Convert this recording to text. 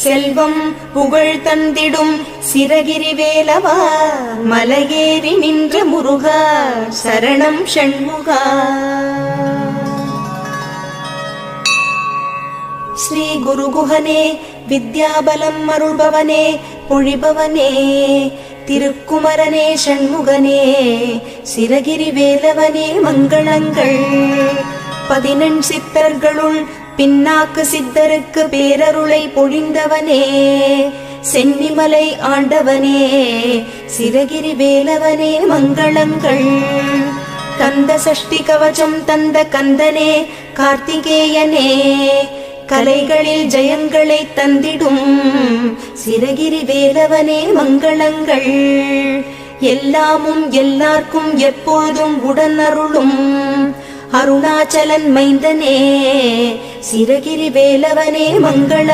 செல்வம் புகழ் தந்திடும் சிரகிரி வேலவா மலையேறி நின்ற முருகா சரணம் ஷண்முகா. ஸ்ரீ குருகுஹனே வித்யாபலம் அருள்பவனே பொழிபவனே திருக்குமரனே ஷண்முகனே சிரகிரி வேலவனே மங்களங்கள். 14 சித்தர்களுள் பின்னாக்கு சித்தருக்கு பேரருளை பொழிந்தவனே சென்னிமலை ஆண்டவனே சிரகிரி வேலவனே மங்களங்கள். கந்த சஷ்டி கவசம் தந்த கந்தனே கார்த்திகேயனே கலைகளில் ஜெயங்களை தந்திடும் சிரகிரி வேலவனே மங்களங்கள். எல்லாமும் எல்லார்க்கும் எப்போதும் உடன் அருளும் அருணாச்சலன் மைந்தனே சிரகிரி வேலவனே மங்களங்கள்.